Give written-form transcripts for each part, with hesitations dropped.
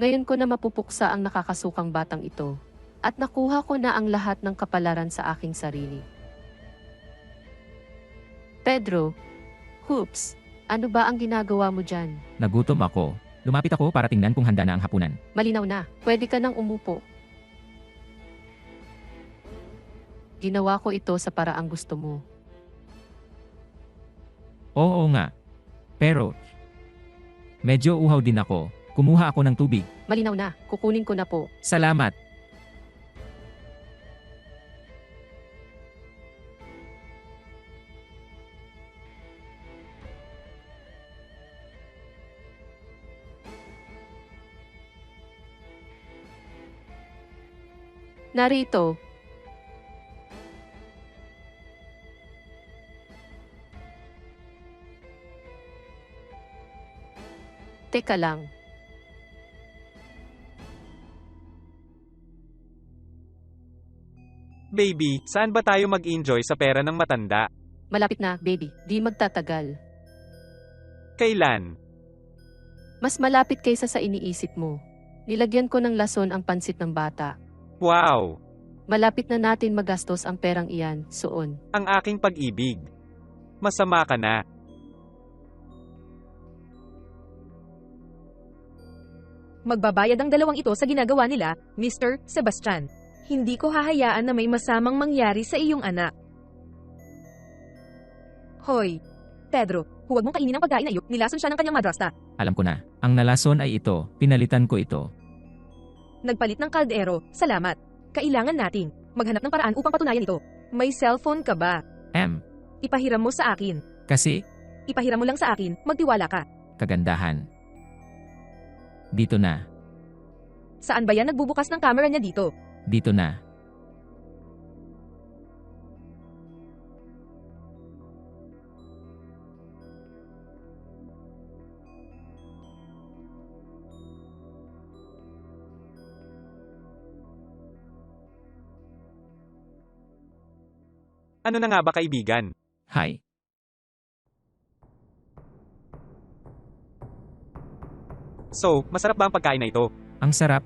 Ngayon ko na mapupuksa ang nakakasukang batang ito. At nakuha ko na ang lahat ng kapalaran sa aking sarili. Pedro, Hoops, ano ba ang ginagawa mo dyan? Nagutom ako. Lumapit ako para tingnan kung handa na ang hapunan. Malinaw na, pwede ka nang umupo. Ginawa ko ito sa paraang gusto mo. Oo nga. Pero, medyo uhaw din ako. Kumuha ako ng tubig. Malinaw na, kukunin ko na po. Salamat. Narito. Teka lang. Baby, saan ba tayo mag-enjoy sa pera ng matanda? Malapit na, baby. Di magtatagal. Kailan? Mas malapit kaysa sa iniisip mo. Nilagyan ko ng lason ang pansit ng bata. Wow! Malapit na natin magastos ang perang iyan, soon. Ang aking pag-ibig. Masama ka na. Magbabayad ang dalawang ito sa ginagawa nila, Mr. Sebastian. Hindi ko hahayaan na may masamang mangyari sa iyong anak. Hoy, Pedro, huwag mong kainin ang pagkain na iyo, nilason siya ng kanyang madrasta. Alam ko na. Ang nalason ay ito. Pinalitan ko ito. Nagpalit ng kaldero, salamat. Kailangan nating maghanap ng paraan upang patunayan ito. May cellphone ka ba? Ipahiram mo sa akin. Kasi, Ipahiram mo lang sa akin, magtiwala ka. kagandahan. Dito na. Saan ba yan nagbubukas ng camera niya dito? Dito na. Ano na nga ba kaibigan? Hi. So, masarap ba ang pagkain na ito? Ang sarap,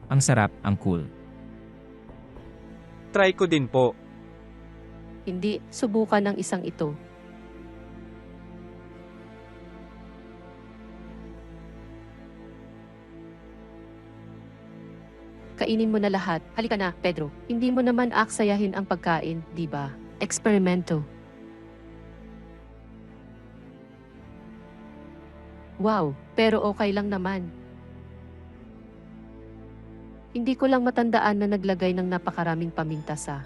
ang cool. Try ko din po. Hindi, subukan ng isang ito. Kainin mo na lahat. Halika na, Pedro. Hindi mo naman aksayahin ang pagkain, di ba? Eksperimento. Wow, pero okay lang naman. Hindi ko lang matandaan na naglagay ng napakaraming paminta sa...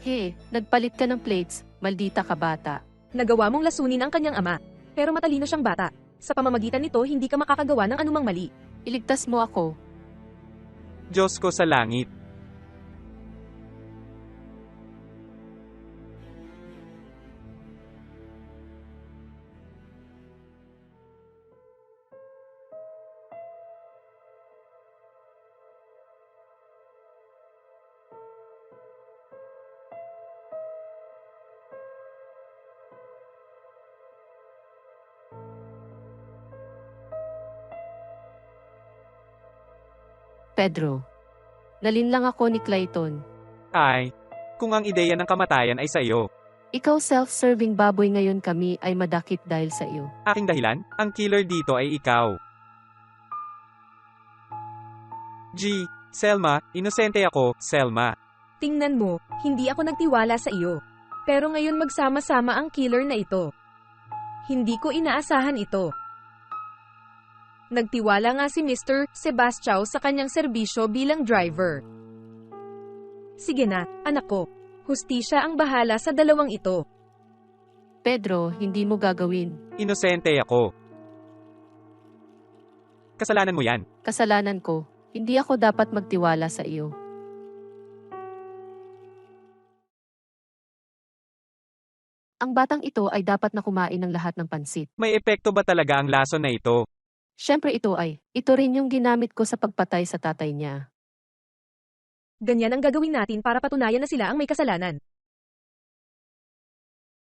He, nagpalit ka ng plates, maldita ka bata. Nagawa mong lasunin ang kanyang ama. Pero matalino siyang bata. Sa pamamagitan nito, hindi ka makakagawa ng anumang mali. Iligtas mo ako. Diyos ko sa langit. Pedro. Nalinlang ako ni Clayton. Ay, kung ang ideya ng kamatayan ay sa iyo. Ikaw self-serving baboy, ngayon kami ay madakip dahil sa iyo. Aking dahilan, ang killer dito ay ikaw. Selma, inosente ako, Selma. Tingnan mo, hindi ako nagtiwala sa iyo. Pero ngayon magsama-sama ang killer na ito. Hindi ko inaasahan ito. Nagtiwala nga si Mr. Sebastian sa kanyang serbisyo bilang driver. Sige na, anak ko. Hustisya ang bahala sa dalawang ito. Pedro, hindi mo gagawin. Inosente ako. Kasalanan mo yan. Kasalanan ko. Hindi ako dapat magtiwala sa iyo. Ang batang ito ay dapat na kumain ng lahat ng pansit. May epekto ba talaga ang lason na ito? Siyempre ito rin yung ginamit ko sa pagpatay sa tatay niya. Ganyan ang gagawin natin para patunayan na sila ang may kasalanan.